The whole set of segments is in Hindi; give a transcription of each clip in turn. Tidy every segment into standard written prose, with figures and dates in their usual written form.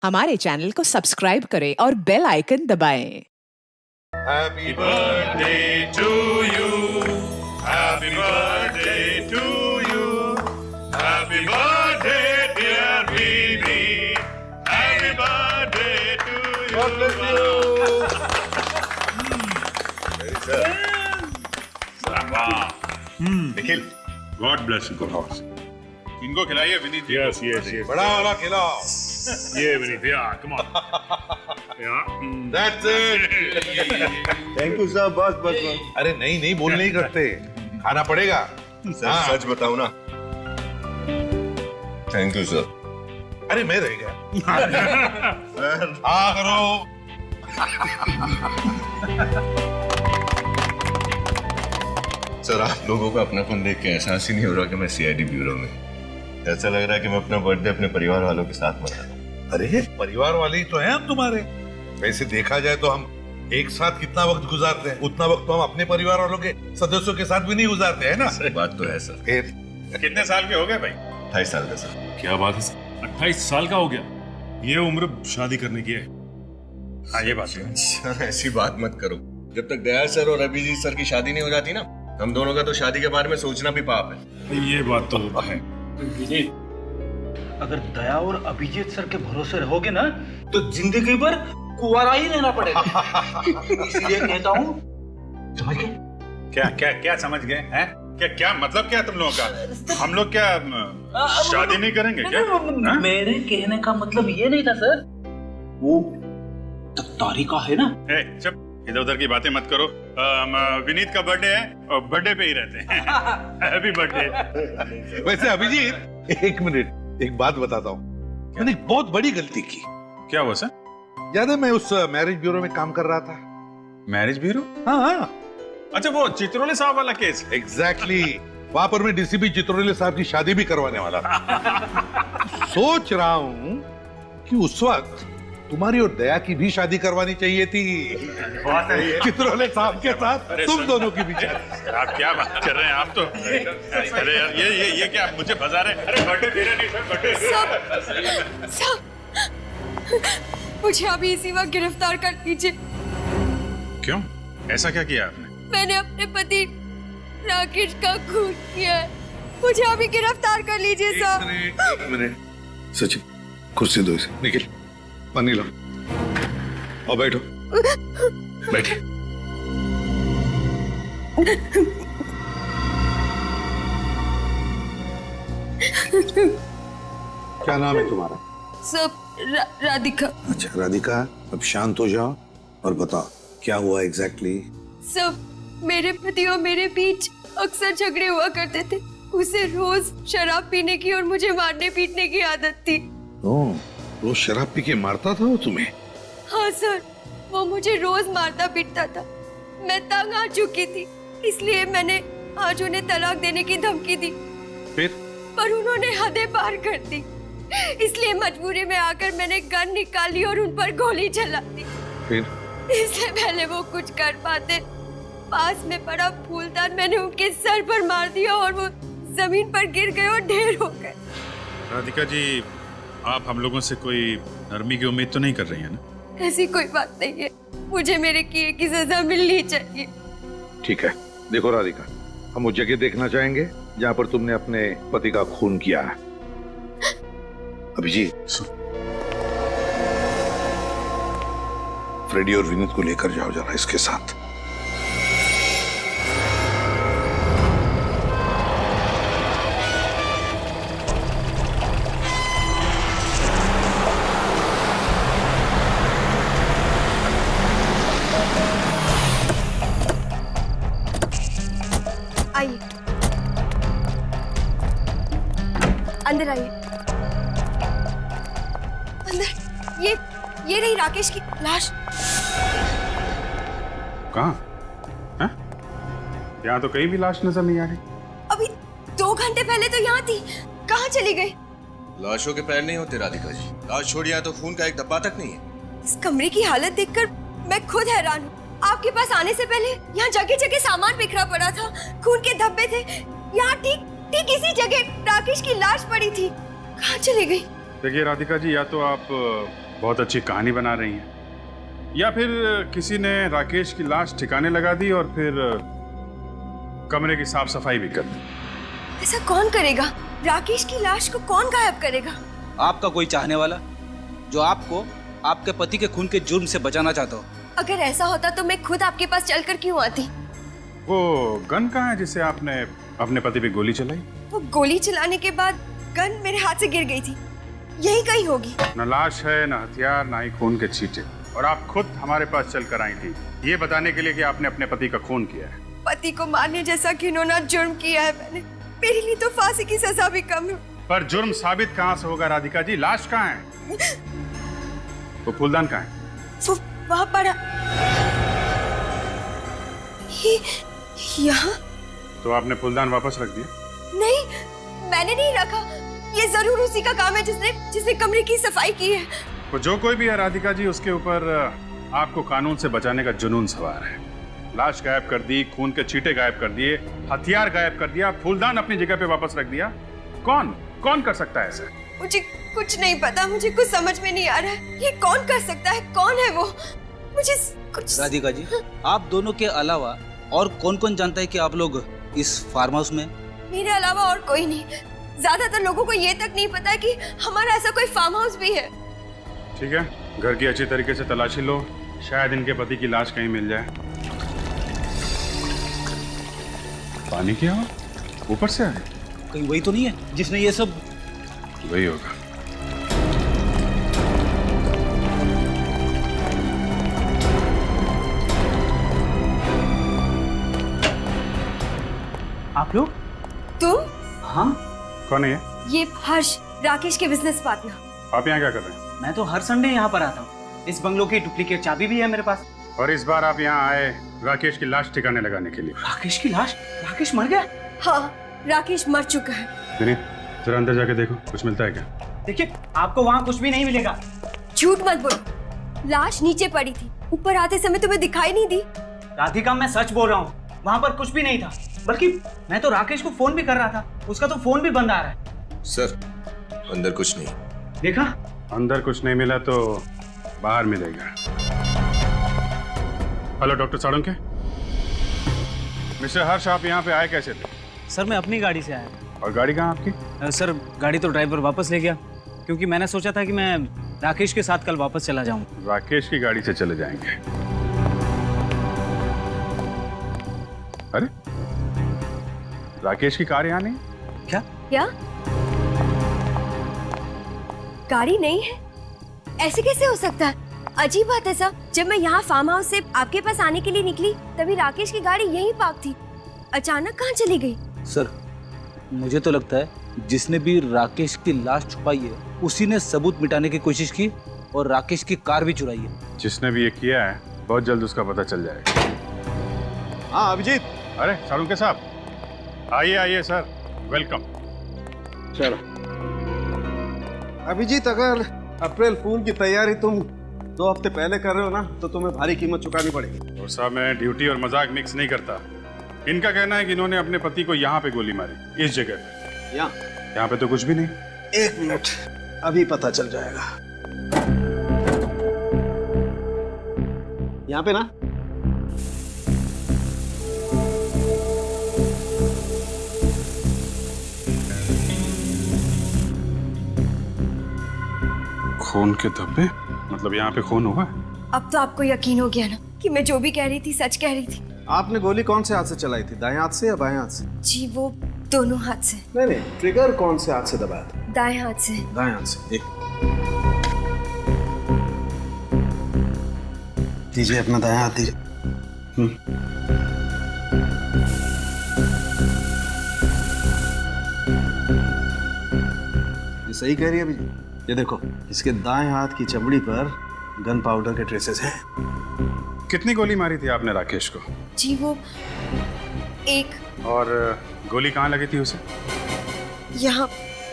हमारे चैनल को सब्सक्राइब करें और बेल आइकन दबाएं। Happy birthday to you. Happy birthday to you. Happy birthday, dear Bibi. Happy birthday to you. God bless you. Very good. Nikhil, God bless you. इनको खिलाइए विनीत। Yes. बड़ा वाला खिलाओ. Yeah, Vinny. Yeah, come on. Yeah. That's it. Thank you sir, बस अरे नहीं बोल नहीं करते, खाना पड़ेगा। सर सच बताऊं ना, थैंक यू सर। अरे मैं रह गया। हाँ करो। सर आप लोगों का अपनापन देख के एहसास ही नहीं हो रहा कि मैं सीआईडी ब्यूरो में। ऐसा लग रहा है कि मैं अपना बर्थडे अपने परिवार वालों के साथ मना रहा हूं। अरे परिवार वाले ही तो हैं हम तुम्हारे। वैसे देखा जाए तो हम एक साथ कितना वक्त गुजारते हैं, उतना वक्त तो हम अपने परिवार वालों के सदस्यों के साथ भी नहीं गुजारते हैं ना। बात तो है सर। फिर कितने साल के हो गए भाई? 28 साल का सर। क्या बात है सर? 28 साल का हो गया। ये उम्र शादी करने की है। हाँ ये बात है। सर ऐसी बात मत करो। जब तक दयाल सर और अभिजीत सर की शादी नहीं हो जाती ना, हम दोनों का तो शादी के बारे में सोचना भी पाप है। ये बात तो है। अगर दया और अभिजीत सर के भरोसे रहोगे ना तो जिंदगी भर कुंवारा ही रहना पड़ेगा। इसलिए कहता हूँ, समझ गए? क्या समझ गए हैं? क्या मतलब क्या तुम लोगों का? हम लोग क्या शादी नहीं करेंगे क्या? मेरे कहने का मतलब ये नहीं था सर। वो तारीखा है ना। चुप, इधर उधर की बातें मत करो। विनीत का बर्थडे है और बर्थडे पे ही रहते हैं। Happy birthday. वैसे अभिजीत, एक मिनट, एक बात बताता हूँ। मैंने एक बहुत बड़ी गलती की। क्या हुआ सर? याद है मैं उस मैरिज ब्यूरो में काम कर रहा था। Marriage bureau? हाँ अच्छा वो चित्रोले साहब वाला केस। एग्जैक्टली। वहां पर मैं डीसीपी चित्रोले साहब की शादी भी करवाने वाला था। सोच रहा हूँ कि उस वक्त तुम्हारी और दया की भी शादी करवानी चाहिए थी, चित्रोले साहब के साथ। तुम दोनों की भी शादी। आप क्या बात कर रहे हैं? आप तो अरे यार ये क्या मुझे फंसा रहे? अरे बर्थडे दे रहे नहीं सर, बर्थडे। सब मुझे अभी इसी वक्त गिरफ्तार कर लीजिए। क्यों? ऐसा क्या किया आपने? मैंने अपने पति राकेश का खून किया है। मुझे अभी गिरफ्तार कर लीजिए साहब। एक मिनट सचिन, कुर्सी दो इसे। निखिल पानी लो और बैठो। बैठे। क्या नाम है तुम्हारा? सब राधिका। अच्छा राधिका, अब शांत हो जाओ और बताओ क्या हुआ एग्जैक्टली। सब मेरे पति और मेरे बीच अक्सर झगड़े हुआ करते थे। उसे रोज शराब पीने की और मुझे मारने पीटने की आदत थी। ओह, रोज शराब पी के मारता था वो तुम्हें? हाँ सर, वो मुझे रोज मारता पीटता था। मैं तंग आ चुकी थी, इसलिए मैंने आज उन्हें तलाक देने की धमकी दी। फिर? पर उन्होंने हदें पार कर दी, इसलिए मजबूरी में आकर मैंने गन निकाली और उन पर गोली चला दी। फिर? इससे पहले वो कुछ कर पाते, पास में पड़ा फूलदान मैंने उनके सर पर मार दिया और वो जमीन पर गिर गए और ढेर हो गए। राधिका जी, आप हम लोगों से कोई नरमी की उम्मीद तो नहीं कर रही हैं ना? ऐसी कोई बात नहीं है, मुझे मेरे किए की सजा मिलनी चाहिए। ठीक है, देखो राधिका, हम वो जगह देखना चाहेंगे जहाँ पर तुमने अपने पति का खून किया है। अभिजीत, फ्रेडी और विनीत को लेकर जाओ जरा इसके साथ। आइए, अंदर आइए। अंदर, ये रही राकेश की लाश। कहाँ? यहाँ तो कहीं भी लाश नजर नहीं आ रही। अभी 2 घंटे पहले तो यहाँ थी, कहाँ चली गई? लाशों के पैर नहीं होते राधिका जी। लाश छोड़िए तो खून का एक धब्बा तक नहीं है। इस कमरे की हालत देखकर मैं खुद हैरान हूँ। आपके पास आने से पहले यहाँ जगह जगह सामान बिखरा पड़ा था, खून के धब्बे थे। यहाँ ठीक इसी जगह राकेश की लाश पड़ी थी। कहाँ चली गई? देखिए राधिका जी, या तो आप बहुत अच्छी कहानी बना रही हैं, या फिर किसी ने राकेश की लाश ठिकाने लगा दी और फिर कमरे की साफ सफाई भी कर दी। ऐसा कौन करेगा? राकेश की लाश को कौन गायब करेगा? आपका कोई चाहने वाला जो आपको आपके पति के खून के जुर्म से बचाना चाहता हो। अगर ऐसा होता तो मैं खुद आपके पास चलकर क्यों आती? वो गन कहाँ है जिसे आपने अपने पति पे गोली चलाई? वो गोली चलाने के बाद गन मेरे हाथ से गिर गई थी, यही कहीं होगी। न लाश है, न हथियार, न ही खून के छींटे, और आप खुद हमारे पास चलकर आई थी ये बताने के लिए कि आपने अपने पति का खून किया है। पति को मारने जैसा घिनौना जुर्म किया है मैंने, मेरे लिए तो फांसी की सजा भी कम है। पर जुर्म साबित कहाँ से होगा राधिका जी? लाश कहाँ है? वो फूलदान कहाँ है? वो वहाँ पड़ा। ये यहाँ? तो आपने फूलदान वापस रख दिया? नहीं, मैंने नहीं रखा। ये जरूर उसी का काम है जिसने कमरे की सफाई की है। वो जो कोई भी है राधिका जी, उसके ऊपर आपको कानून से बचाने का जुनून सवार है। लाश गायब कर दी, खून के छींटे गायब कर दिए, हथियार गायब कर दिया, फूलदान अपनी जगह पे वापस रख दिया। कौन कर सकता है ऐसा? मुझे कुछ नहीं पता, मुझे कुछ समझ में नहीं आ रहा है। ये कौन कर सकता है? कौन है वो? मुझे कुछ। राधिका जी, आप दोनों के अलावा और कौन कौन जानता है कि आप लोग इस फार्म हाउस में? मेरे अलावा और कोई नहीं। ज्यादातर लोगों को ये तक नहीं पता कि हमारा ऐसा कोई फार्म हाउस भी है। ठीक है, घर की अच्छी तरीके से तलाशी लो, शायद इनके पति की लाश कहीं मिल जाए। पानी क्या हुआ? ऊपर से आए? कहीं वही तो नहीं है जिसने ये सब? वही होगा। आप लोग? तुम? हाँ। कौन है ये? ये हर्ष, राकेश के बिजनेस पार्टनर। आप यहाँ क्या कर रहे हैं? मैं तो हर संडे यहाँ पर आता हूँ। इस बंगलो की डुप्लीकेट चाबी भी है मेरे पास। और इस बार आप यहाँ आए राकेश की लाश ठिकाने लगाने के लिए। राकेश की लाश? राकेश मर गया? हाँ, राकेश मर चुका है। विनीत, जरा अंदर जाके देखो, कुछ मिलता है क्या? देखिए, आपको वहाँ कुछ भी नहीं मिलेगा। झूठ मत बोलो, लाश नीचे पड़ी थी, ऊपर आते समय तुम्हें दिखाई नहीं दी? राधिका, मैं सच बोल रहा हूँ, वहाँ पर कुछ भी नहीं था। बल्कि मैं तो राकेश को फोन भी कर रहा था, उसका तो फोन भी बंद आ रहा है। सर, अंदर कुछ नहीं। देखा? अंदर कुछ नहीं मिला तो बाहर मिलेगा। Hello doctor Salunke. मिस्टर हर्ष, आप यहाँ पे आए कैसे थे? सर, मैं अपनी गाड़ी से आया। और गाड़ी कहाँ आपकी? सर, गाड़ी तो ड्राइवर वापस ले गया, क्योंकि मैंने सोचा था कि मैं राकेश के साथ कल वापस चला जाऊँ। राकेश की गाड़ी से चले जाएंगे? अरे, राकेश की कार यहाँ नहीं? क्या? गाड़ी नहीं है? ऐसे कैसे हो सकता है? अजीब बात है सर, जब मैं यहाँ फार्म हाउस से आपके पास आने के लिए निकली तभी राकेश की गाड़ी यहीं पार्क थी। अचानक कहाँ चली गई? सर, मुझे तो लगता है जिसने भी राकेश की लाश छुपाई है उसी ने सबूत मिटाने की कोशिश की और राकेश की कार भी चुराई है। जिसने भी ये किया है बहुत जल्द उसका पता चल जाएगा। हाँ अभिजीत। अरे साळुंके साहब, आइए आइए सर, वेलकम। चलो अभिजीत, अगर अप्रैल फूल की तैयारी तुम 2 हफ्ते पहले कर रहे हो ना तो तुम्हें भारी कीमत चुकानी पड़ेगी। और साहब, मैं ड्यूटी और मजाक मिक्स नहीं करता। इनका कहना है कि इन्होंने अपने पति को यहाँ पे गोली मारी, इस जगह पे। यहाँ पे तो कुछ भी नहीं। 1 मिनट, अभी पता चल जाएगा। यहाँ पे ना खून के धब्बे? मतलब यहाँ पे खून हुआ? अब तो आपको यकीन हो गया ना कि मैं जो भी कह रही थी सच कह रही थी। आपने गोली कौन से हाथ से चलाई थी, दाएं हाथ से या बाएं हाथ से? जी, वो दोनों हाथ से। नहीं, ट्रिगर कौन से हाथ से दबाया था? दाएं हाथ से। दाएं हाथ से। एक दीजिए, अपना दाएं हाथ दीजिए। ये सही कह रही है अभी। ये देखो, इसके दाएं हाथ की चमड़ी पर गन पाउडर के ट्रेसेस हैं। कितनी गोली मारी थी आपने राकेश को? जी, वो 1। और गोली कहाँ लगी थी उसे? यहाँ।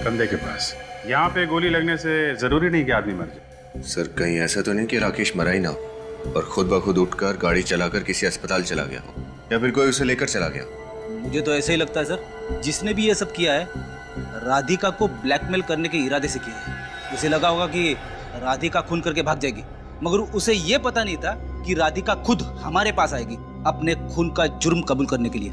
कंधे के पास। यहाँ पे गोली लगने से जरूरी नहीं कि आदमी मर जाए। सर, कहीं ऐसा तो नहीं कि राकेश मरा ही ना और खुद ब खुद उठकर गाड़ी चलाकर किसी अस्पताल चला गया, या फिर कोई उसे लेकर चला गया? मुझे तो ऐसा ही लगता है सर, जिसने भी ये सब किया है राधिका को ब्लैकमेल करने के इरादे से किया है। उसे लगा होगा कि राधिका खून करके भाग जाएगी, मगर उसे ये पता नहीं था कि राधिका खुद हमारे पास आएगी अपने खून का जुर्म कबूल करने के लिए।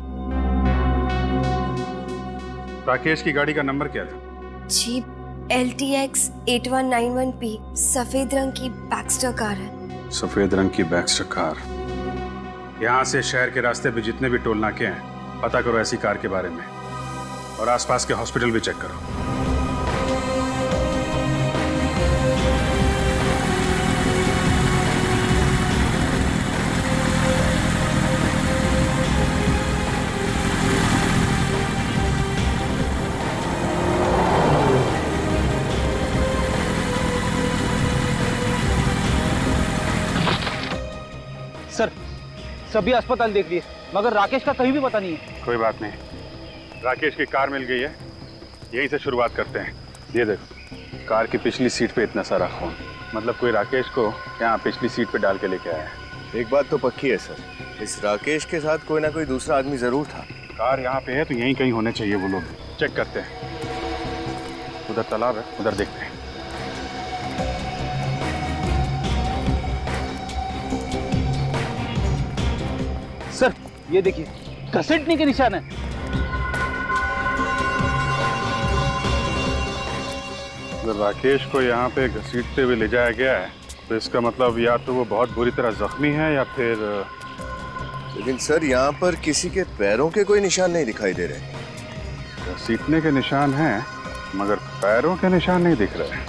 राकेश की गाड़ी का नंबर क्या था? जी LTX 8191P, सफेद रंग की बैक्स्टर कार है। सफेद रंग की बैक्स्टर कार। यहाँ से शहर के रास्ते पे जितने भी टोल नाके हैं पता करो ऐसी कार के बारे में, और आसपास के हॉस्पिटल भी चेक करो। सर, सभी अस्पताल देख लिए मगर राकेश का कहीं भी पता नहीं है। कोई बात नहीं, राकेश की कार मिल गई है, यहीं से शुरुआत करते हैं। ये देखो, कार की पिछली सीट पे इतना सारा खून, मतलब कोई राकेश को यहाँ पिछली सीट पे डाल के लेके आया है। एक बात तो पक्की है सर, इस राकेश के साथ कोई ना कोई दूसरा आदमी जरूर था। कार यहाँ पे है तो यहीं कहीं होने चाहिए वो लोग। चेक करते हैं। उधर तालाब है, उधर देखते हैं। सर ये देखिए, घसीटने के निशान है। अगर राकेश को यहाँ पे घसीटते हुए ले जाया गया है तो इसका मतलब या तो वो बहुत बुरी तरह जख्मी है या फिर। लेकिन सर यहाँ पर किसी के पैरों के कोई निशान नहीं दिखाई दे रहे। घसीटने के निशान हैं मगर पैरों के निशान नहीं दिख रहे।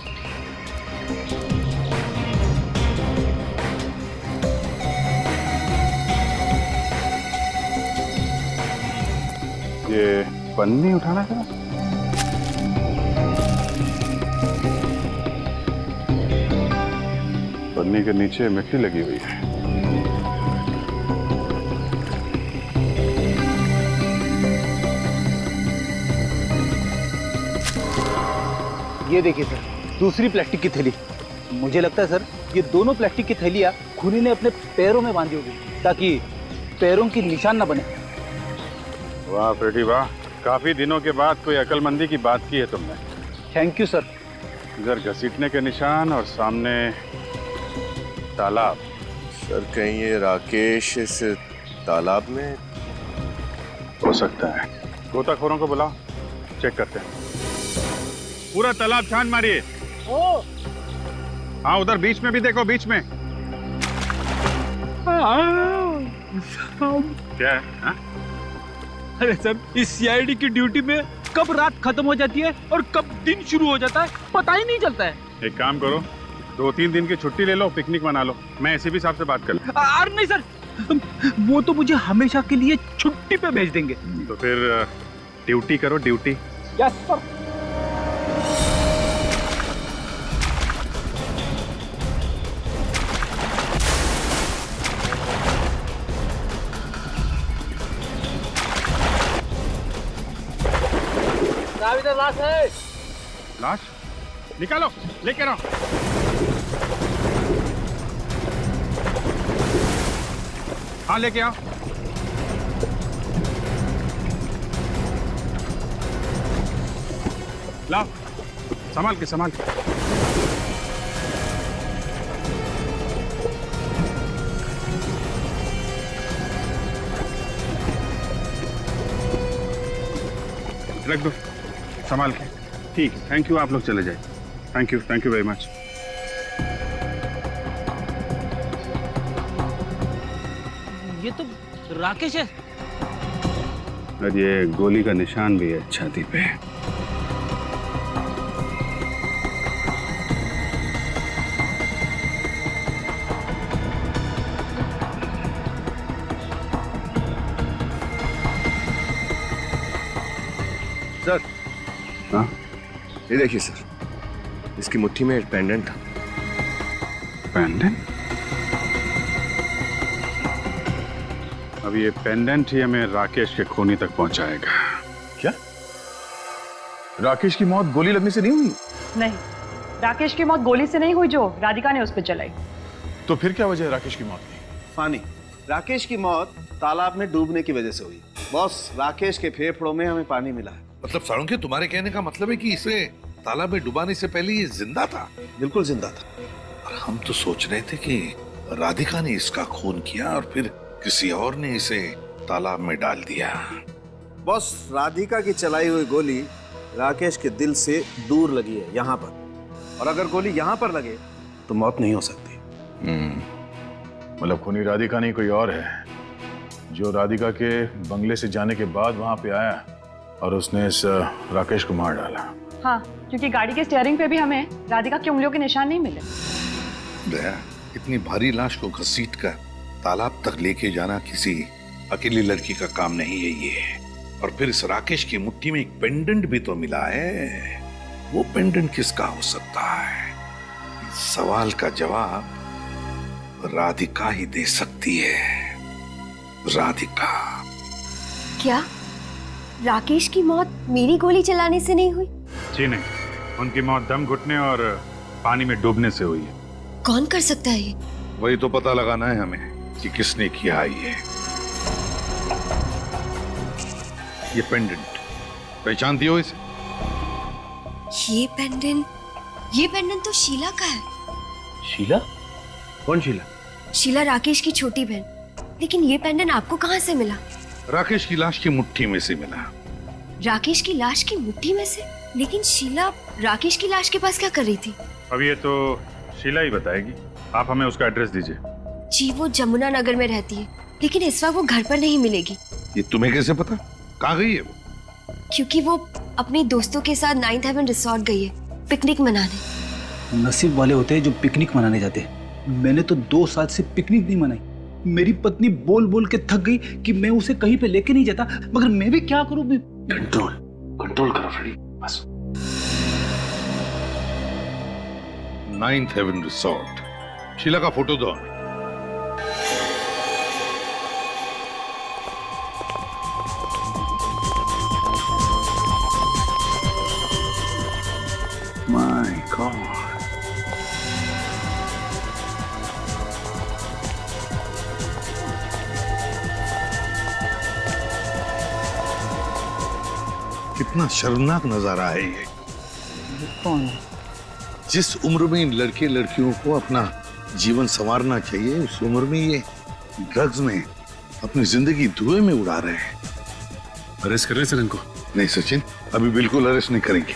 ये पन्नी उठाना है, पन्नी के नीचे मिट्टी लगी हुई है। ये देखिए सर, दूसरी प्लास्टिक की थैली। मुझे लगता है सर ये दोनों प्लास्टिक की थैलियां खूनी ने अपने पैरों में बांधी होगी ताकि पैरों की निशान ना बने। वाह फ्रेडी वाह, काफी दिनों के बाद कोई अकलमंदी की बात की है तुमने। Thank you sir. इधर घसीटने के निशान और सामने तालाब। सर कहीं ये राकेश इस तालाब में हो सकता है। गोताखोरों को बुलाओ, चेक करते हैं। पूरा तालाब छान मारिए। हाँ उधर बीच में भी देखो, बीच में। क्या है हा? अरे सर, इस सीआईडी की ड्यूटी में कब रात खत्म हो जाती है और कब दिन शुरू हो जाता है पता ही नहीं चलता है। एक काम करो, 2-3 दिन की छुट्टी ले लो, पिकनिक मना लो। मैं एसीपी साहब से बात कर लूं। अरे नहीं सर, वो तो मुझे हमेशा के लिए छुट्टी पे भेज देंगे। तो फिर ड्यूटी करो, ड्यूटी। Yes sir. इधर लाश है। लाश निकालो, लेके आओ। हाँ लेके आओ। लाओ, संभाल के संभाल के। रख दो संभाल के। ठीक है, थैंक यू। आप लोग चले जाए। Thank you very much. ये तो राकेश है। और ये गोली का निशान भी है छाती पे। सर हाँ ये देखिए सर, इसकी मुट्ठी में एक पेंडेंट था। पेंडेंट? अब ये पेंडेंट ही हमें राकेश के खूनी तक पहुंचाएगा। क्या राकेश की मौत गोली लगने से नहीं हुई? नहीं, राकेश की मौत गोली से नहीं हुई जो राधिका ने उस पर चलाई। तो फिर क्या वजह है राकेश की मौत की? फानी, राकेश की मौत तालाब में डूबने की वजह से हुई। बॉस, राकेश के फेफड़ों में हमें पानी मिला है। मतलब साळुंखे, तुम्हारे कहने का मतलब है कि इसे तालाब में डुबाने से पहले ये जिंदा था? बिल्कुल जिंदा था। और हम तो सोच रहे थे कि राधिका ने इसका खून किया और फिर किसी और ने इसे तालाब में डाल दिया। बॉस, राधिका की चलाई हुई गोली राकेश के दिल से दूर लगी है, यहाँ पर। और अगर गोली यहाँ पर लगे तो मौत नहीं हो सकती। मतलब खूनी राधिका नहीं कोई और है जो राधिका के बंगले से जाने के बाद वहां पे आया और उसने इस राकेश को मार डाला। हाँ, क्योंकि गाड़ी के स्टीयरिंग पे भी हमें राधिका की उंगलियों के निशान नहीं मिले। दया, इतनी भारी लाश को घसीटकर तालाब तक लेके जाना किसी अकेली लड़की का काम नहीं है ये। और फिर इस राकेश की मुट्ठी में एक पेंडेंट भी तो मिला है। वो पेंडेंट किसका हो सकता है? इस सवाल का जवाब राधिका ही दे सकती है। राधिका। क्या राकेश की मौत मेरी गोली चलाने से नहीं हुई? जी नहीं, उनकी मौत दम घुटने और पानी में डूबने से हुई है। कौन कर सकता है ये? वही तो पता लगाना है हमें कि किसने किया ये पेंडेंट पहचानती हो इसे? ये पेंडेंट तो शीला का है। शीला? कौन शीला? शीला राकेश की छोटी बहन। लेकिन ये पेंडेंट आपको कहाँ से मिला? राकेश की लाश की मुट्ठी में से मिला। राकेश की लाश की मुट्ठी में से? लेकिन शीला राकेश की लाश के पास क्या कर रही थी? अब ये तो शीला ही बताएगी। आप हमें उसका एड्रेस दीजिए। जी, वो जमुना नगर में रहती है, लेकिन इस वक्त वो घर पर नहीं मिलेगी। ये तुम्हें कैसे पता? कहाँ गई है वो? क्योंकि वो अपने दोस्तों के साथ 9th हेवन रिसोर्ट गई है पिकनिक मनाने। नसीब वाले होते हैं जो पिकनिक मनाने जाते हैं। मैंने तो 2 साल से पिकनिक नहीं मनाई। मेरी पत्नी बोल बोल के थक गई कि मैं उसे कहीं पे लेके नहीं जाता, मगर मैं भी क्या करूं? कंट्रोल करो फ्रेडी, बस। 9th haven resort. शीला का फोटो दो। माय गॉड, कितना शर्मनाक नजारा है ये। कौन? जिस उम्र में इन लड़के लड़कियों को अपना जीवन संवारना चाहिए, उस उम्र में ये ड्रग्स में अपनी जिंदगी धुएं में उड़ा रहे हैं। अरेस्ट कर रहे सर इनको? नहीं सचिन, अभी बिल्कुल अरेस्ट नहीं करेंगे।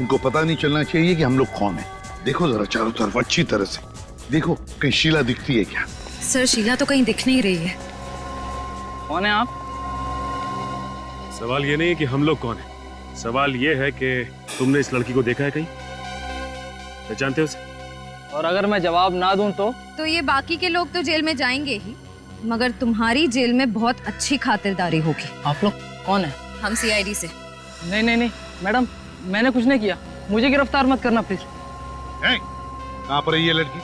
उनको पता नहीं चलना चाहिए कि हम लोग कौन है। देखो जरा चारों तरफ अच्छी तरह से देखो, कहीं शीला दिखती है क्या? सर, शीला तो कहीं दिख नहीं रही है। कौन है आप? सवाल ये नहीं है कि हम लोग कौन है, सवाल ये है कि तुमने इस लड़की को देखा है कहीं? पहचानते हो उसे? और अगर मैं जवाब ना दूं तो ये बाकी के लोग तो जेल में जाएंगे ही, मगर तुम्हारी जेल में बहुत अच्छी खातिरदारी होगी। आप लोग कौन है? हम CID से। नहीं मैडम, मैंने कुछ नहीं किया। मुझे गिरफ्तार मत करना प्लीज। कहाँ पर है ये लड़की?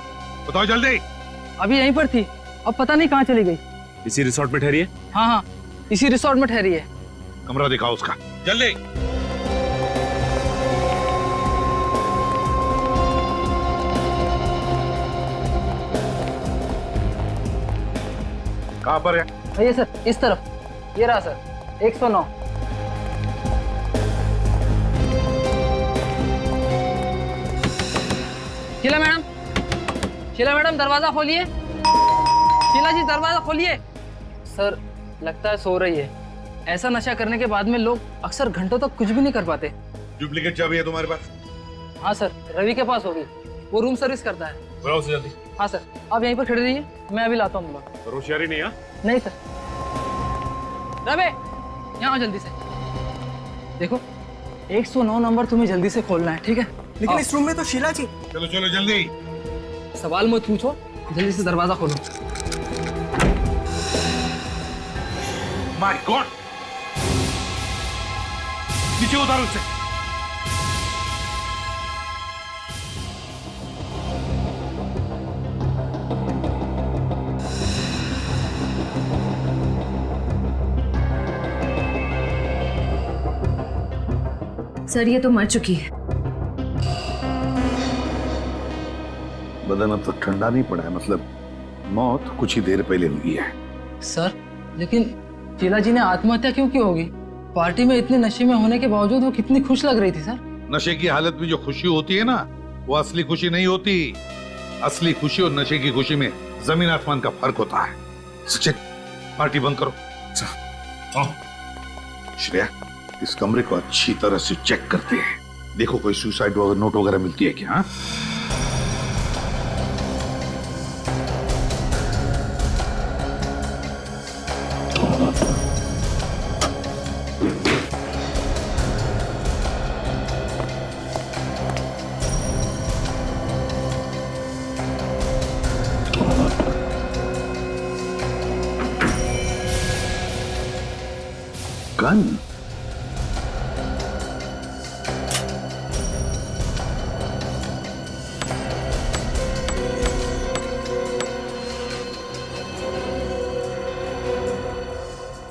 बताओ जल्दी। अभी यहीं पर थी, अब पता नहीं कहाँ चली गई। इसी रिसोर्ट में ठहरी है? हाँ, इसी रिसोर्ट में ठहरी है। कमरा दिखाओ उसका, जल्दी। कहाँ पर है? ये सर, इस तरफ। ये रहा सर, 109। शीला मैडम दरवाजा खोलिए। शीला जी दरवाजा खोलिए। सर, लगता है सो रही है। ऐसा नशा करने के बाद में लोग अक्सर घंटों तक कुछ भी नहीं कर पाते। डुप्लीकेट चाबी है तुम्हारे पास? हाँ सर, रवि के पास होगी, वो रूम सर्विस करता है। बुलाओ उसे जल्दी। हाँ सर, आप यहीं पर खड़े रहिए, मैं अभी लाता हूँ। होशियारी नहीं? नहीं सर। रवि, यहाँ आओ जल्दी से। देखो, 109 नंबर तुम्हें जल्दी से खोलना है, ठीक है? लेकिन इस रूम में तो शीला जी। चलो चलो जल्दी। सवाल मत पूछो, जल्दी से दरवाजा खोलो। माय गॉड, नीचे उतारो उसे। सर, ये तो मर चुकी है। बदन अब तक ठंडा नहीं पड़ा है, मतलब मौत कुछ ही देर पहले हुई है। सर, लेकिन शीला जी ने आत्महत्या क्यों की होगी? पार्टी में इतने नशे में होने के बावजूद वो कितनी खुश लग रही थी सर। नशे की हालत में जो खुशी होती है ना, वो असली खुशी नहीं होती। असली खुशी और नशे की खुशी में जमीन आसमान का फर्क होता है। सचिन, पार्टी बंद करो। श्रेया, इस कमरे को अच्छी तरह से चेक करते हैं। देखो कोई सुसाइड नोट वगैरह मिलती है क्या? हाँ? गन?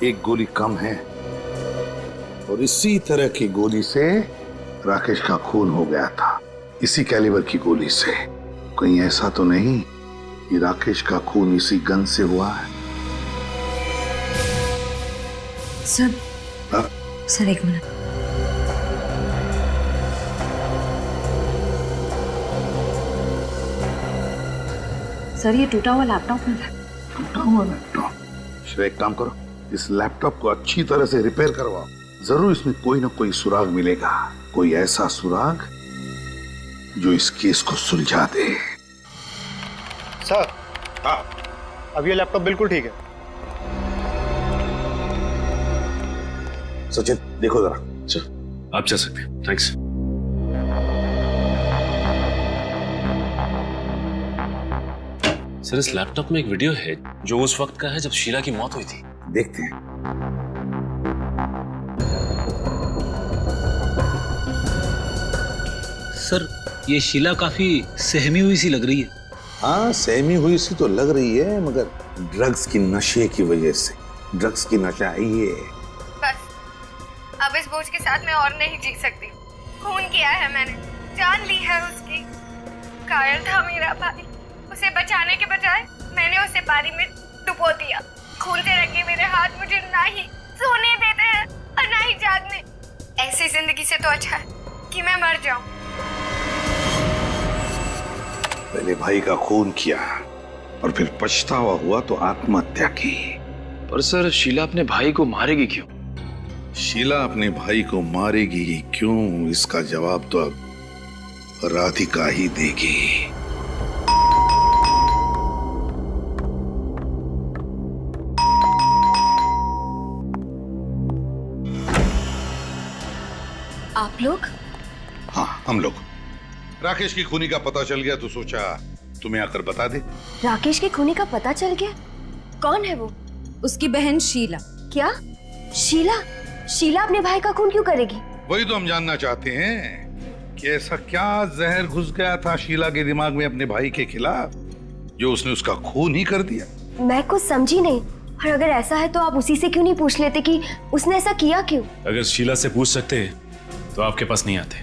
एक गोली कम है और इसी तरह की गोली से राकेश का खून हो गया था। इसी कैलिबर की गोली से। कहीं ऐसा तो नहीं कि राकेश का खून इसी गन से हुआ है? सर, सर एक मिनट। सर ये टूटा हुआ लैपटॉप मिला। टूटा हुआ लैपटॉप? श्रेया, एक काम करो, इस लैपटॉप को अच्छी तरह से रिपेयर करवाओ। जरूर इसमें कोई ना कोई सुराग मिलेगा, कोई ऐसा सुराग जो इस केस को सुलझा दे। सर, हाँ, अब ये लैपटॉप बिल्कुल ठीक है। सचिन, देखो जरा। अच्छा, आप जा सकते हैं। थैंक्स। सर, इस लैपटॉप में एक वीडियो है जो उस वक्त का है जब शीला की मौत हुई थी। देखते हैं। सर, ये शीला काफी सहमी हुई सी लग रही है। हाँ, सहमी हुई सी तो लग रही है, मगर ड्रग्स की नशे की वजह से। ड्रग्स की नशा है ये। बस अब इस बोझ के साथ मैं और नहीं जी सकती। खून किया है मैंने, जान ली है उसकी। कायर था मेरा भाई, उसे बचाने के बजाय मैंने उसे पानी में डुबो दिया। खून से रंगे मेरे हाथ मुझे ना ही सोने देते हैं और ना ही जागने। ऐसी जिंदगी से तो अच्छा है कि मैं मर जाऊं। पहले भाई का खून किया और फिर पछतावा हुआ तो आत्महत्या की। पर सर, शीला अपने भाई को मारेगी क्यों? शीला अपने भाई को मारेगी क्यों, इसका जवाब तो अब राधिका ही देगी। आप लोग? हाँ, हम लोग। राकेश की खूनी का पता चल गया तो सोचा तुम्हें आकर बता दे। राकेश के खूनी का पता चल गया? कौन है वो? उसकी बहन शीला। क्या? शीला? शीला अपने भाई का खून क्यों करेगी? वही तो हम जानना चाहते हैं कि ऐसा क्या जहर घुस गया था शीला के दिमाग में अपने भाई के खिलाफ जो उसने उसका खून ही कर दिया। मैं कुछ समझी नहीं। और अगर ऐसा है तो आप उसी से क्यों नहीं पूछ लेते कि उसने ऐसा किया क्यों? अगर शीला से पूछ सकते तो आपके पास नहीं आते।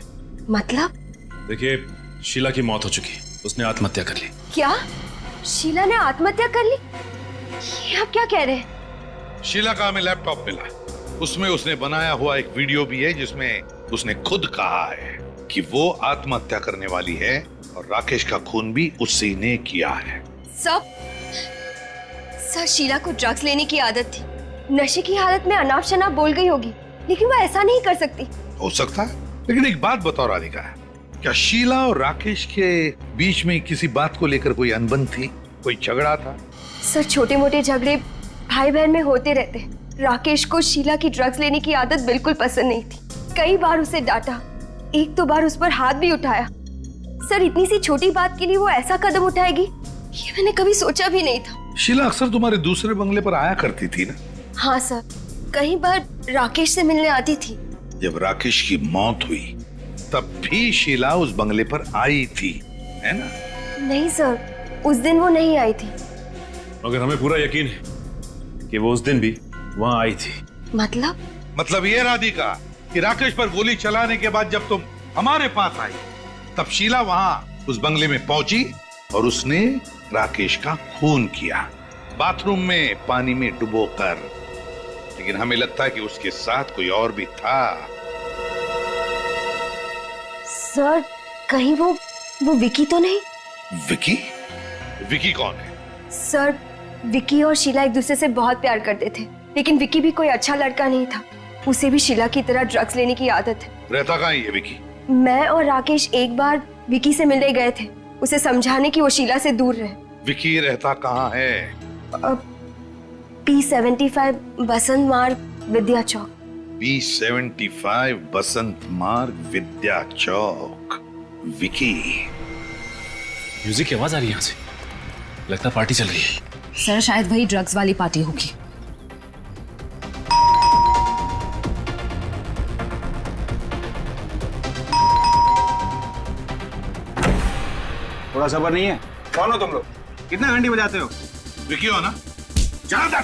मतलब? देखिए, शीला की मौत हो चुकी, उसने आत्महत्या कर ली। क्या? शीला ने आत्महत्या कर ली? ये आप क्या कह रहे हैं? शीला का हमें लैपटॉप मिला, उसमें उसने बनाया हुआ एक वीडियो भी है जिसमें उसने खुद कहा है कि वो आत्महत्या करने वाली है और राकेश का खून भी उसी ने किया है। सर, शीला को ड्रग्स लेने की आदत थी। नशे की हालत में अनाप शनाप बोल गई होगी, लेकिन वो ऐसा नहीं कर सकती। हो सकता है, लेकिन एक बात बताओ राधिका, क्या शीला और राकेश के बीच में किसी बात को लेकर कोई अनबन थी, कोई झगड़ा था? सर, छोटे मोटे झगड़े भाई बहन में होते रहते हैं। राकेश को शीला की ड्रग्स लेने की आदत बिल्कुल पसंद नहीं थी। कई बार उसे डांटा, एक दो बार उस पर हाथ भी उठाया। सर, इतनी सी छोटी बात के लिए वो ऐसा कदम उठाएगी, ये मैंने कभी सोचा भी नहीं था। शीला अक्सर तुम्हारे दूसरे बंगले पर आया करती थी ना? हाँ सर, कई बार राकेश से मिलने आती थी। जब राकेश की मौत हुई तब भी शीला उस बंगले पर आई थी, है ना? नहीं सर, उस दिन वो नहीं आई थी। मगर हमें पूरा यकीन है कि वो उस दिन भी वहां आई थी। मतलब ये राधिका कि राकेश पर गोली चलाने के बाद जब तुम हमारे पास आई तब शीला वहां उस बंगले में पहुंची और उसने राकेश का खून किया, बाथरूम में पानी में डुबोकर। लेकिन हमें लगता है कि उसके साथ कोई और भी था। सर कहीं वो विकी तो नहीं? विकी? विकी कौन है? सर विकी और शीला एक दूसरे से बहुत प्यार करते थे, लेकिन विकी भी कोई अच्छा लड़का नहीं था। उसे भी शीला की तरह ड्रग्स लेने की आदत है। रहता कहाँ है ये विकी? मैं और राकेश एक बार विकी से मिलने गए थे, उसे समझाने की वो शीला से दूर रहे। विकी रहता कहाँ है? P75 बसंत मार्ग विद्या चौक। P75 बसंत मार्ग विद्या चौक। विकी। म्यूजिक की आवाज आ रही है यहाँ से, लगता पार्टी चल रही है। सर शायद वही ड्रग्स वाली पार्टी होगी। थोड़ा सब्र नहीं है? कौन हो तुम लोग? कितना घंटी बजाते हो? विकी हो ना? चलो अंदर,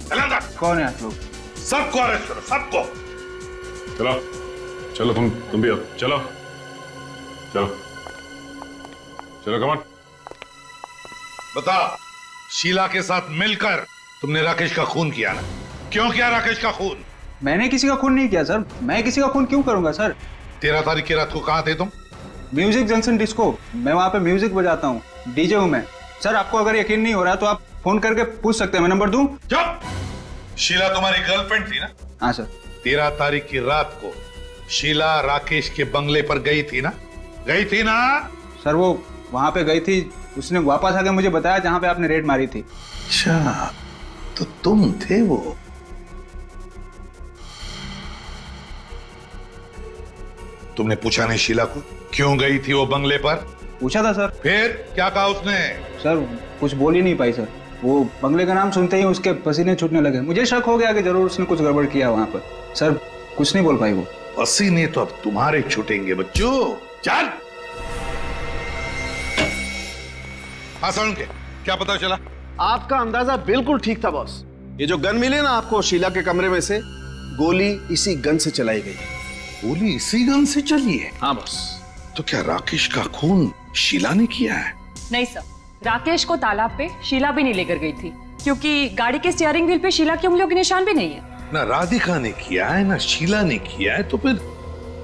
चलो अंदर। कौन है आप लोग? सबको अरेस्ट करो, सबको। चलो चलो, तुम भी आओ। चलो चलो चलो, कमान। बता, शीला के साथ मिलकर तुमने राकेश का खून किया ना? क्यों किया राकेश का खून? मैंने किसी का खून नहीं किया सर। मैं किसी का खून क्यों करूंगा सर? 13 तारीख की रात को कहाँ थे तुम? Music junction disco. मैं वहाँ पे म्यूजिक बजाता हूँ, डीजे हूँ मैं। सर आपको अगर यकीन नहीं हो रहा तो आप फोन करके पूछ सकते हैं, मैं नंबर दूं? चुप! शीला तुम्हारी गर्लफ्रेंड थी ना? हाँ सर। 13 तारीख की रात को शीला राकेश के बंगले पर गई थी ना? गई थी ना? सर वो वहाँ पे गई थी, उसने वापस आके मुझे बताया जहाँ पे आपने रेड मारी थी। अच्छा, तो तुम थे वो? तुमने पूछा नहीं शीला को क्यों गई थी वो बंगले पर? पूछा था सर। फिर क्या कहा उसने? सर कुछ बोल ही नहीं पाई सर। वो बंगले का नाम सुनते ही उसके पसीने छूटने लगे। मुझे शक हो गया कि जरूर उसने कुछ गड़बड़ किया वहां पर। सर कुछ नहीं बोल पाई वो। पसीने तो अब तुम्हारे छूटेंगे बच्चों। चल। हाँ सुन के क्या पता चला? आपका अंदाजा बिल्कुल ठीक था बॉस। ये जो गन मिली ना आपको शीला के कमरे में से, गोली इसी गन से चलाई गई। गोली इसी गन से चली है? हाँ बॉस। तो क्या राकेश का खून शीला ने किया है? नहीं सर, राकेश को तालाब पे शीला भी नहीं लेकर गई थी, क्योंकि गाड़ी के स्टीयरिंग व्हील पे शीला की उंगलियों के निशान भी नहीं है। ना राधिका ने किया है ना शीला ने किया है, तो फिर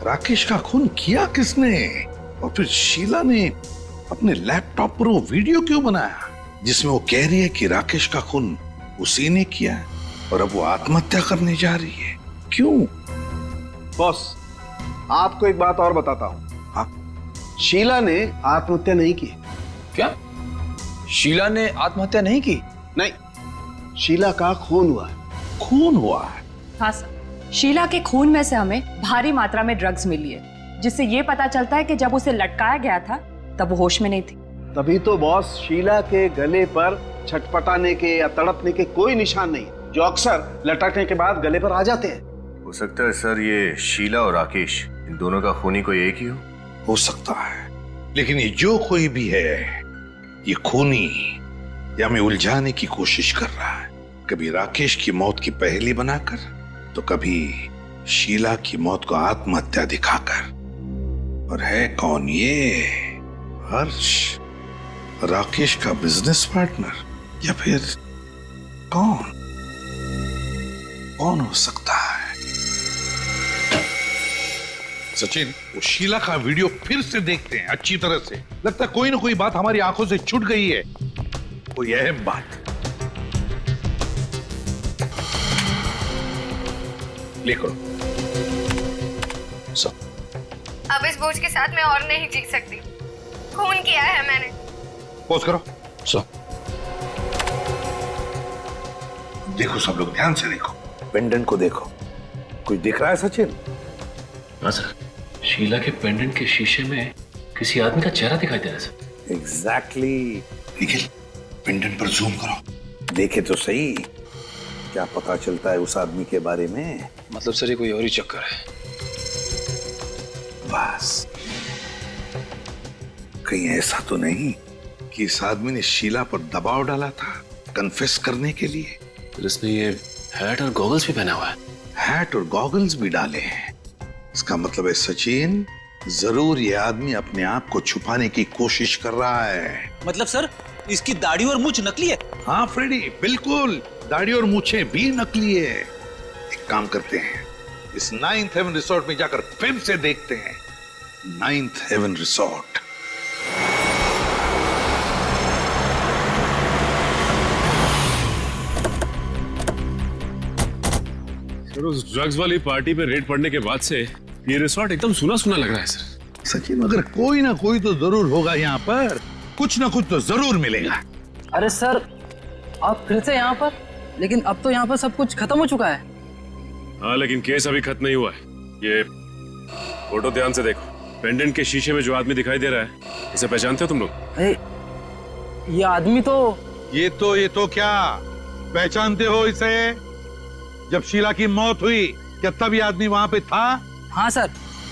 राकेश का खून किया किसने? और फिर शीला ने अपने लैपटॉप पर वो वीडियो क्यों बनाया जिसमें वो कह रही है कि राकेश का खून उसी ने किया है और अब वो आत्महत्या करने जा रही है? क्यों? बॉस आपको एक बात और बताता हूं। शीला ने आत्महत्या नहीं की। क्या? शीला ने आत्महत्या नहीं की? नहीं, शीला का खून हुआ है। खून हुआ है? हाँ सर, शीला के खून में से हमें भारी मात्रा में ड्रग्स मिली है, जिससे ये पता चलता है कि जब उसे लटकाया गया था तब वो होश में नहीं थी। तभी तो बॉस शीला के गले पर छटपटाने के या तड़पने के कोई निशान नहीं, जो अक्सर लटकने के बाद गले पर आ जाते हैं। हो सकता है सर ये शीला और राकेश, इन दोनों का खूनी कोई एक ही हो सकता है, लेकिन ये जो कोई भी है ये खूनी या हमें उलझाने की कोशिश कर रहा है, कभी राकेश की मौत की पहेली बनाकर तो कभी शीला की मौत को आत्महत्या दिखाकर। और है कौन ये? हर्ष, राकेश का बिजनेस पार्टनर, या फिर कौन हो सकता है? सचिन, वो शीला का वीडियो फिर से देखते हैं अच्छी तरह से। लगता है कोई ना कोई बात हमारी आंखों से छूट गई है, कोई अहम बात। लिखो सब। अब इस बोझ के साथ मैं और नहीं जी सकती। खून किया है मैंने। पोज करो सब। देखो सब लोग ध्यान से देखो, पेंडेंट को देखो। कुछ दिख रहा है सचिन? हाँ सर, शीला के पेंडेंट के शीशे में किसी आदमी का चेहरा दिखाई दे रहा है सर। एग्जैक्टली। निखिल, पेंडेंट पर जूम करो, देखे तो सही क्या पता चलता है उस आदमी के बारे में। मतलब सर ये कोई और ही चक्कर है। बस कहीं ऐसा तो नहीं कि इस आदमी ने शीला पर दबाव डाला था कन्फेस करने के लिए? तो इसने ये हैट और गॉगल्स भी पहना हुआ है। हैट और गॉगल्स भी डाले हैं। इसका मतलब है सचिन, जरूर ये आदमी अपने आप को छुपाने की कोशिश कर रहा है। मतलब सर इसकी दाढ़ी और मूंछ नकली है? हाँ फ्रेडी, बिल्कुल, दाढ़ी और मूछें भी नकली है। एक काम करते हैं, इस 9th हेवन रिसोर्ट में जाकर फिर से देखते हैं। Ninth heaven resort. सर उस ड्रग्स वाली पार्टी पे रेड पड़ने के बाद से ये रिसोर्ट एकदम सुना सुना लग रहा है सर। सचिन, मगर कोई ना कोई तो जरूर होगा यहाँ पर, कुछ ना कुछ तो जरूर मिलेगा। अरे सर, आप फिर से यहाँ पर? लेकिन अब तो यहाँ पर सब कुछ खत्म हो चुका है। हाँ, लेकिन केस अभी खत्म नहीं हुआ है। ये फोटो ध्यान से देखो, पेंडेंट के शीशे में जो आदमी दिखाई दे रहा है, इसे पहचानते हो तुम लोग? ये आदमी तो ये तो क्या पहचानते हो इसे? जब शीला की मौत हुई क्या तब ये आदमी वहां पे था? हाँ सर,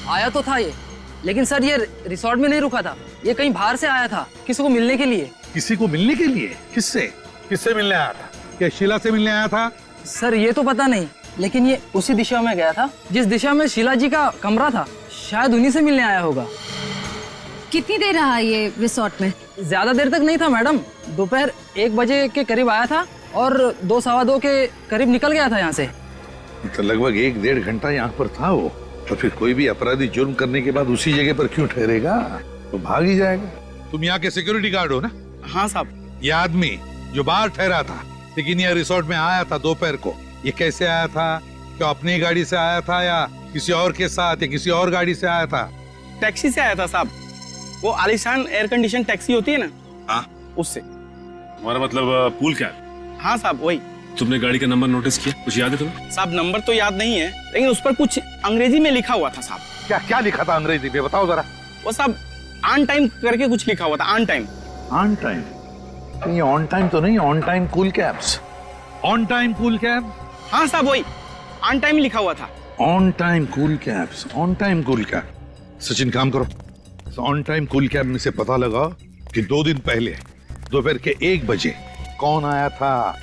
आया तो था ये, लेकिन सर ये रिसोर्ट में नहीं रुका था, ये कहीं बाहर से आया था किसी को मिलने के लिए। किसी को मिलने के लिए? किससे मिलने आया था? क्या शीला से मिलने आया था? सर ये तो पता नहीं, लेकिन ये उसी दिशा में गया था जिस दिशा में शीला जी का कमरा था, शायद उन्हीं से मिलने आया होगा। कितनी देर रहा ये रिसोर्ट में? ज्यादा देर तक नहीं था मैडम, दोपहर 1 बजे के करीब आया था और 2 सवा 2 के करीब निकल गया था यहाँ से। तो लगभग 1-1.5 घंटा यहाँ पर था वो। तो फिर कोई भी अपराधी जुर्म करने के बाद उसी जगह पर क्यों ठहरेगा? तो भाग ही जाएगा। तुम यहाँ के सिक्योरिटी गार्ड हो ना? हाँ साहब। ये आदमी जो बाहर ठहरा था लेकिन यह रिसोर्ट में आया था दोपहर को, ये कैसे आया था? क्या अपनी गाड़ी से आया था या किसी और के साथ या किसी और गाड़ी से आया था? टैक्सी से आया था साहब, वो आलीशान एयर कंडीशन टैक्सी होती है ना, हाँ उससे। हमारा मतलब पूल क्या? हाँ साहब वही। तुमने गाड़ी का नंबर नोटिस किया? कुछ याद है तुम्हें? साहब नंबर तो याद नहीं है, लेकिन उस पर कुछ अंग्रेजी में लिखा हुआ था साहब। क्या लिखा था अंग्रेजी में? बताओ जरा। वो साहब ऑन टाइम करके कुछ लिखा हुआ था। On time. On time? ये ऑन टाइम तो नहीं, on time cool cabs. On time cool cab? हाँ साहब वही, ऑन टाइम लिखा हुआ था। On time cool cabs, on time cool cab. Sachin काम करो, ऑन टाइम कूल कैब में से पता लगा कि 2 दिन पहले दोपहर के 1 बजे कौन आया था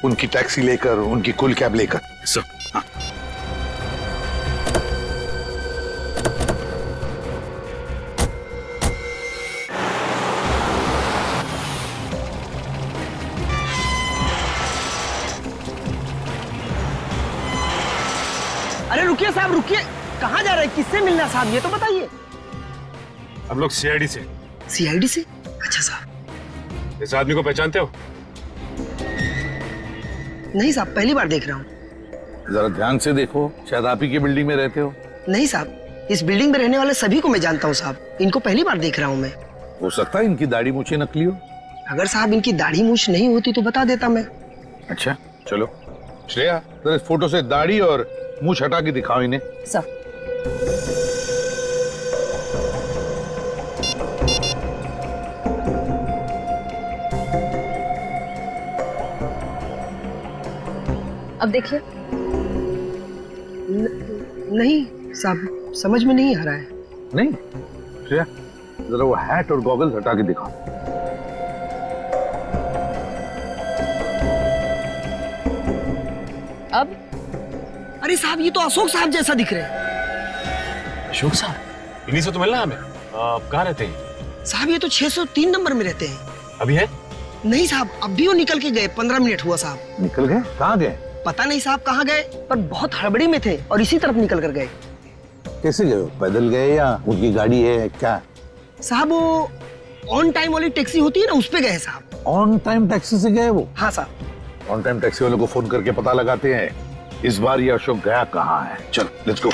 उनकी टैक्सी लेकर, उनकी कूल कैब लेकर। हाँ। अरे रुकिए साहब, रुकिए, कहाँ जा रहे हैं? किससे मिलना साहब, ये तो बताइए। हम लोग सीआईडी से। सीआईडी से? अच्छा साहब। इस आदमी को पहचानते हो? नहीं साहब, पहली बार देख रहा हूँ। जरा ध्यान से देखो, शायद आप ही की बिल्डिंग में रहते हो। नहीं साहब, इस बिल्डिंग में रहने वाले सभी को मैं जानता हूँ साहब, इनको पहली बार देख रहा हूँ मैं। हो सकता है इनकी दाढ़ी मूछें नकली हो। अगर साहब इनकी दाढ़ी मूछ नहीं होती तो बता देता मैं। अच्छा चलो श्रेया, जरा इस फोटो से दाढ़ी और मूछ हटा के दिखाओ इन्हें। सर अब देखिए। नहीं साहब, समझ में नहीं आ रहा है। नहीं श्रेया, जरा वो हैट और गॉगल्स हटा के दिखाओ। अब? अरे साहब, ये तो अशोक साहब जैसा दिख रहे हैं। अशोक साहब? इन्हीं से तो मिलना हमें। कहाँ रहते हैं? साहब ये तो 603 नंबर में रहते हैं। अभी है? नहीं साहब, अब भी वो निकल के गए, 15 मिनट हुआ साहब। निकल गए? कहाँ गए? पता नहीं साहब कहाँ गए, पर बहुत हड़बड़ी में थे और इसी तरफ निकल कर गए। कैसे गए? पैदल गए या उनकी गाड़ी है क्या? साहब वो ऑन टाइम वाली टैक्सी होती है ना, उस पे गए साहब। ऑन टाइम टैक्सी से गए वो? हाँ साहब। ऑन टाइम टैक्सी वालों को फोन करके पता लगाते हैं इस बार ये अशोक गया कहाँ है। चल लेट्स गो।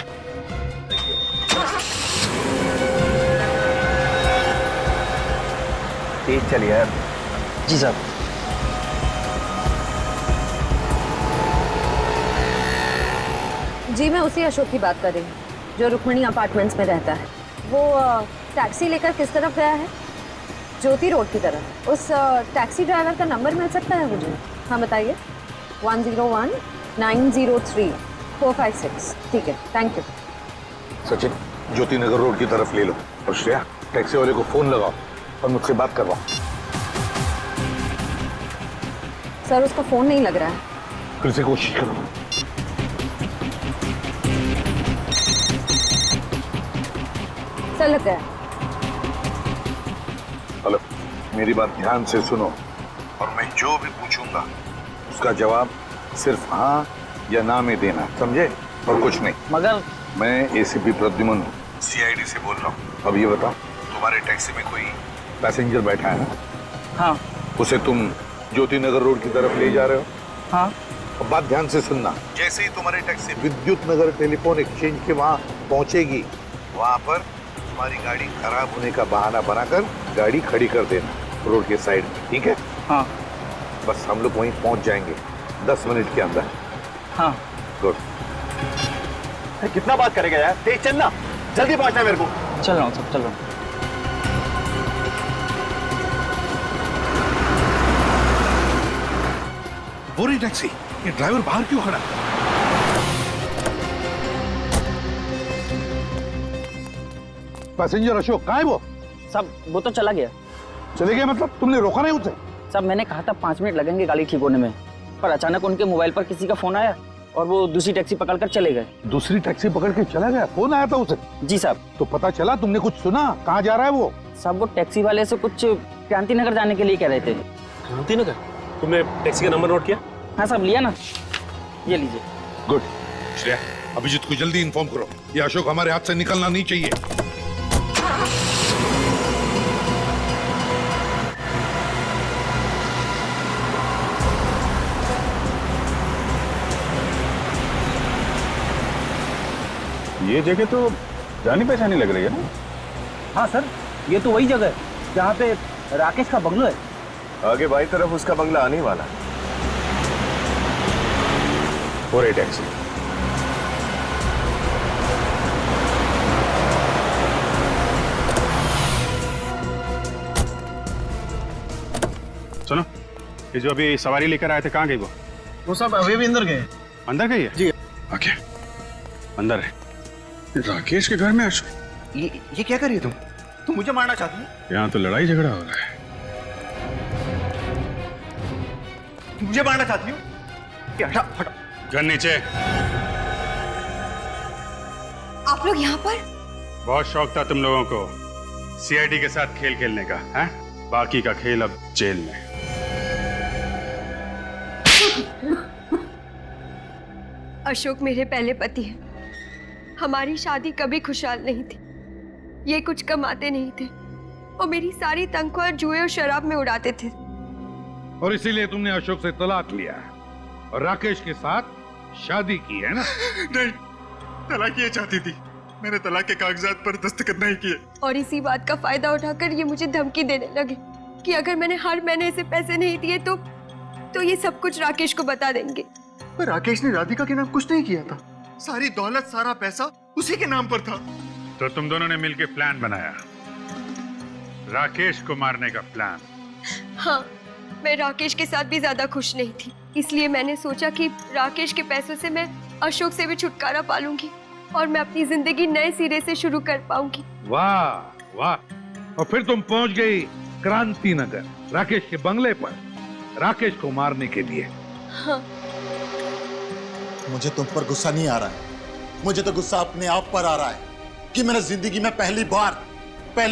तेज चलिए यार। जी साहब। जी मैं उसी अशोक की बात कर रही हूँ जो रुक्मिणी अपार्टमेंट्स में रहता है। वो टैक्सी लेकर किस तरफ गया है? ज्योति रोड की तरफ। उस टैक्सी ड्राइवर का नंबर मिल सकता है मुझे? हाँ बताइए। 101-903-456। ठीक है, thank you. Sachin, Jyoti Nagar road की तरफ ले लो और श्रेया टैक्सी वाले को फोन लगाओ और मुझसे बात करवाओ। सर उसका फोन नहीं लग रहा है। फिर से कोशिश करो। सर लग गया। हेलो, मेरी बात ध्यान से सुनो और मैं जो भी पूछूंगा उसका जवाब सिर्फ हाँ या ना में देना, समझे? और कुछ नहीं। मगर मैं एसीपी प्रद्युमन सीआईडी से बोल रहा हूँ। अब ये बताओ, तुम्हारे टैक्सी में कोई पैसेंजर बैठा है ना? हाँ। उसे तुम ज्योति नगर रोड की तरफ ले जा रहे हो? हाँ। अब बात ध्यान से सुनना, जैसे ही तुम्हारी टैक्सी विद्युत नगर टेलीफोन एक्सचेंज के वहां पहुंचेगी, वहां पर तुम्हारी गाड़ी खराब होने का बहाना बनाकर गाड़ी खड़ी कर देना रोड के साइड में, ठीक है? हाँ। बस हम लोग वहीं पहुंच जाएंगे 10 मिनट के अंदर। हाँ। गुड। कितना बात करेगा यार, तेज चलना, जल्दी पहुंचना है मेरे को। चल रहा हूँ सब, चल रहा हूँ। वो रही टैक्सी, ये ड्राइवर बाहर क्यों खड़ा है? पैसेंजर अशोक कहाँ है वो? सब वो तो चला गया। चले गया मतलब? तुमने रोका नहीं उसे? सब मैंने कहा था 5 मिनट लगेंगे गाड़ी ठीक होने में, पर अचानक उनके मोबाइल पर किसी का फोन आया और वो दूसरी टैक्सी पकड़कर चले गए। दूसरी टैक्सी पकड़ के चला गया? फोन आया था उसे? जी साहब। तो पता चला? तुमने कुछ सुना? कहाँ जा रहा है वो? साहब वो टैक्सी वाले से कुछ क्रांति नगर जाने के लिए कह रहे थे। क्रांति नगर? तुमने टैक्सी का नंबर नोट किया? हाँ साहब, लिया ना, ये लीजिए। गुड। श्रेया, अभिजीत को जल्दी इन्फॉर्म करो, ये अशोक हमारे हाथ से निकलना नहीं चाहिए। ये जगह तो जानी पहचानी लग रही है ना? हाँ सर, ये तो वही जगह है जहाँ पे राकेश का बंगलो है। आगे बाई तरफ उसका बंगला आने वाला है। और टैक्सी सुनो, ये जो अभी सवारी लेकर आए थे, कहाँ गई वो सब अभी भी अंदर गए। अंदर गई है? जी। ओके, अंदर है। राकेश के घर में अशोक? ये क्या कर रही है तुम मुझे मारना चाहती हो? यहाँ तो लड़ाई झगड़ा हो रहा है। मुझे मारना चाहती हो? हटा हटा। गन नीचे। आप लोग यहाँ पर? बहुत शौक था तुम लोगों को सीआईडी के साथ खेल खेलने का, हैं? बाकी का खेल अब जेल में। अशोक मेरे पहले पति हैं। हमारी शादी कभी खुशहाल नहीं थी। ये कुछ कमाते नहीं थे और मेरी सारी तनख्वाह जुए और शराब में उड़ाते थे। और इसीलिए तुमने अशोक से तलाक लिया और राकेश के साथ शादी की, है ना? नहीं, तलाक ये चाहती थी, मैंने तलाक के कागजात पर दस्तखत नहीं किए। और इसी बात का फायदा उठाकर ये मुझे धमकी देने लगे कि अगर मैंने हर महीने इसे पैसे नहीं दिए तो ये सब कुछ राकेश को बता देंगे। पर राकेश ने राधिका के नाम कुछ नहीं किया था, सारी दौलत सारा पैसा उसी के नाम पर था। तो तुम दोनों ने मिलकर प्लान बनाया, राकेश को मारने का प्लान। हाँ, मैं राकेश के साथ भी ज्यादा खुश नहीं थी, इसलिए मैंने सोचा कि राकेश के पैसों से मैं अशोक से भी छुटकारा पालूंगी और मैं अपनी जिंदगी नए सिरे से शुरू कर पाऊंगी। वाह वाह। और फिर तुम पहुंच गई क्रांति नगर, राकेश के बंगले पर, राकेश को मारने के लिए। हाँ। मुझे तुम पर गुस्सा नहीं आ रहा है, मुझे तो गुस्सा अपने आप पर आ रहा है कि मैंने जिंदगी में पहली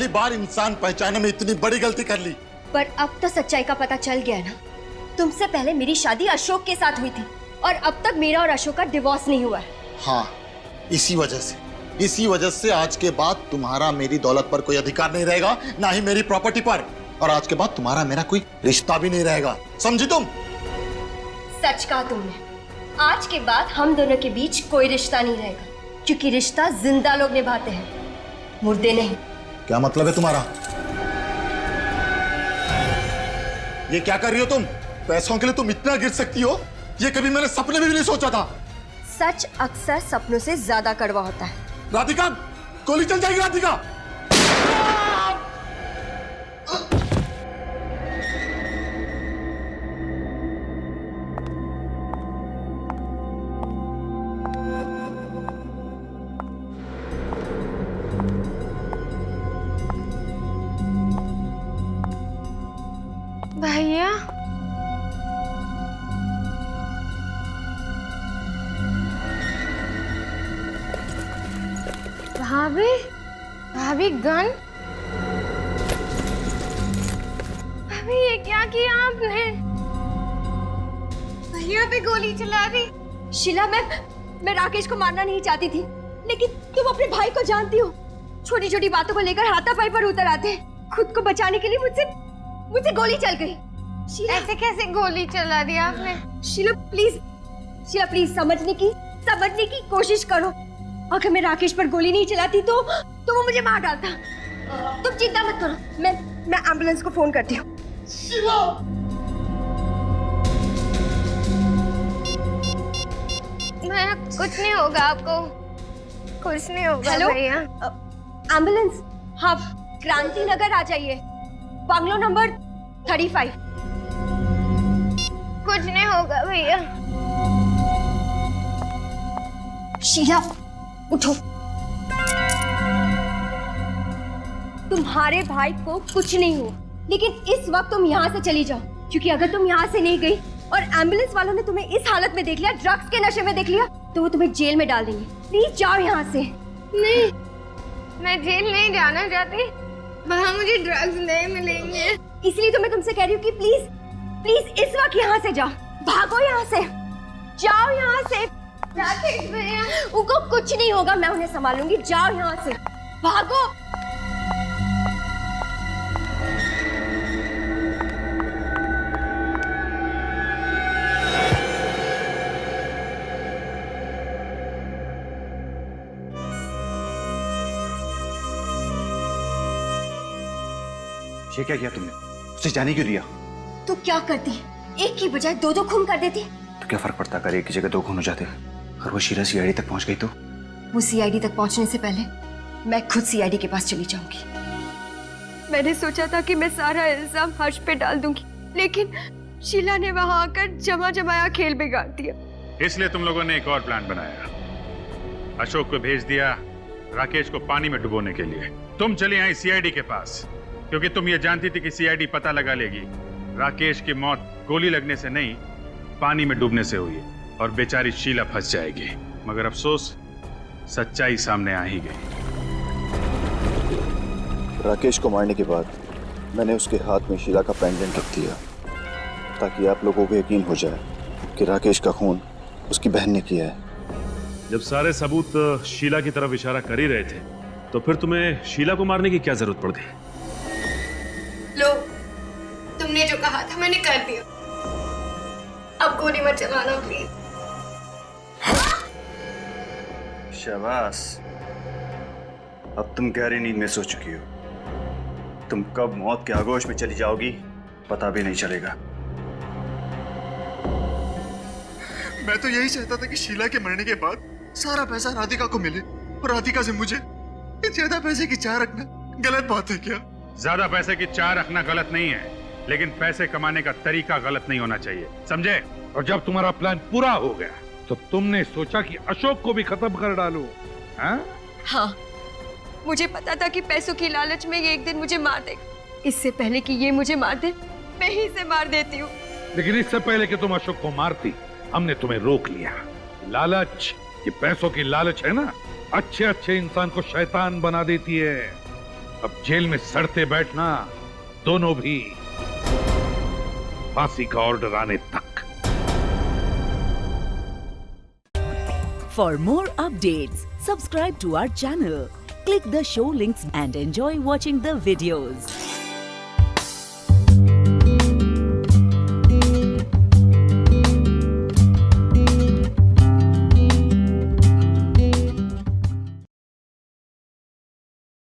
बार इंसान पहचानने में इतनी बड़ी गलती कर ली। पर अब तो सच्चाई का पता चल गया ना। तुमसे पहले मेरी शादी अशोक के साथ हुई थी और अब तक मेरा और अशोक का डिवोर्स नहीं हुआ है। हाँ, इसी वजह से आज के बाद तुम्हारा मेरी दौलत पर कोई अधिकार नहीं रहेगा, ना ही मेरी प्रॉपर्टी पर, और आज के बाद तुम्हारा मेरा कोई रिश्ता भी नहीं रहेगा, समझी तुम? सच कहा तुमने। आज के बाद हम दोनों के बीच कोई रिश्ता नहीं रहेगा, क्योंकि रिश्ता जिंदा लोग निभाते हैं, मुर्दे नहीं। क्या मतलब है तुम्हारा? ये क्या कर रही हो तुम? पैसों के लिए तुम इतना गिर सकती हो, ये कभी मैंने सपने में भी नहीं सोचा था। सच अक्सर सपनों से ज्यादा कड़वा होता है। राधिका, गोली चल जाएगी राधिका। भैया, भाभी गन? भाभी ये क्या किया आपने? भैया पे गोली चला दी। शीला, मैं राकेश को मारना नहीं चाहती थी, लेकिन तुम अपने भाई को जानती हो, छोटी छोटी बातों को लेकर हाथापाई पर उतर आते हैं। खुद को बचाने के लिए मुझसे गोली चल गई। शीला, ऐसे कैसे गोली चला दी आपने? शीला प्लीज समझने की कोशिश करो। अगर मैं राकेश पर गोली नहीं चलाती तो वो मुझे मार डालता। तुम चिंता मत करो, मैं एम्बुलेंस को फोन करती हूँ। कुछ नहीं होगा आपको, कुछ नहीं होगा। हेलो भैया, एम्बुलेंस, हाँ क्रांति नगर आ जाइए, बंगलो नंबर 35। कुछ नहीं होगा भैया। शीला उठो, तुम्हारे भाई को कुछ नहीं हो, लेकिन इस वक्त तुम यहाँ से चली जाओ, क्योंकि अगर तुम यहाँ से नहीं गई और एम्बुलेंस वालों ने तुम्हें इस हालत में देख लिया, ड्रग्स के नशे में देख लिया, तो वो तुम्हें जेल में डाल देंगे। प्लीज जाओ यहाँ से। नहीं, मैं जेल नहीं जाना चाहती, वहाँ मुझे ड्रग्स नहीं मिलेंगे। इसलिए तो मैं तुमसे कह रही हूँ कि प्लीज इस वक्त यहाँ से जाओ, भागो यहाँ से, जाओ यहाँ से। राकेश भैया, उनको कुछ नहीं होगा, मैं उन्हें संभालूंगी। जाओ यहाँ से, भागो। ये क्या किया तुमने? उसे जाने क्यों दिया? तो क्या करती? एक की बजाय दो खून कर देती। तो क्या फर्क पड़ता अगर एक की जगह 2 खून हो जाते? और वो शीला सीआईडी तक पहुंच गई तो? वो सीआईडी तक पहुंचने से पहले मैं खुद सीआईडी के पास चली जाऊंगी। मैंने सोचा था कि मैं सारा इल्जाम हर्ष पे डाल दूंगी, लेकिन शीला ने वहां आकर जमाया खेल बिगाड़ दिया। इसलिए तुम लोगों ने एक और प्लान बनाया। अशोक को भेज दिया राकेश को पानी में डुबोने के लिए। तुम चली आई सीआईडी के पास, क्योंकि तुम ये जानती थी कि सीआईडी पता लगा लेगी राकेश की मौत गोली लगने से नहीं, पानी में डूबने से हुई, और बेचारी शीला फंस जाएगी। मगर अफसोस, सच्चाई सामने आ ही गई। राकेश को मारने के बाद मैंने उसके हाथ में शीला का पेंडेंट रख दिया, ताकि आप लोगों को यकीन हो जाए कि राकेश का खून उसकी बहन ने किया है। जब सारे सबूत शीला की तरफ इशारा कर ही रहे थे, तो फिर तुम्हें शीला को मारने की क्या जरूरत पड़ गई? लो, तुमने जो कहा था मैंने कर दिया। अब गोली मत चलाना प्लीज। शाबाश, अब तुम गहरी नींद में सो चुकी हो। तुम कब मौत के आगोश में चली जाओगी पता भी नहीं चलेगा। मैं तो यही चाहता था कि शीला के मरने के बाद सारा पैसा राधिका को मिले, और राधिका से मुझे ज्यादा पैसे की चाह रखना गलत बात है क्या? ज्यादा पैसे की चाह रखना गलत नहीं है, लेकिन पैसे कमाने का तरीका गलत नहीं होना चाहिए, समझे? और जब तुम्हारा प्लान पूरा हो गया तो तुमने सोचा कि अशोक को भी खत्म कर डालो, हाँ? हाँ, मुझे पता था कि पैसों की लालच में ये एक दिन मुझे मार देगा। इससे पहले कि ये मुझे मार दे, मैं ही इसे मार देती हूँ। लेकिन इससे पहले कि तुम अशोक को मारती, हमने तुम्हें रोक लिया। लालच, ये पैसों की लालच है ना, अच्छे अच्छे इंसान को शैतान बना देती है। अब जेल में सड़ते बैठना, दोनों भी, फांसी का ऑर्डर आने तक। For more updates, subscribe to our channel, click the show links and enjoy watching the videos.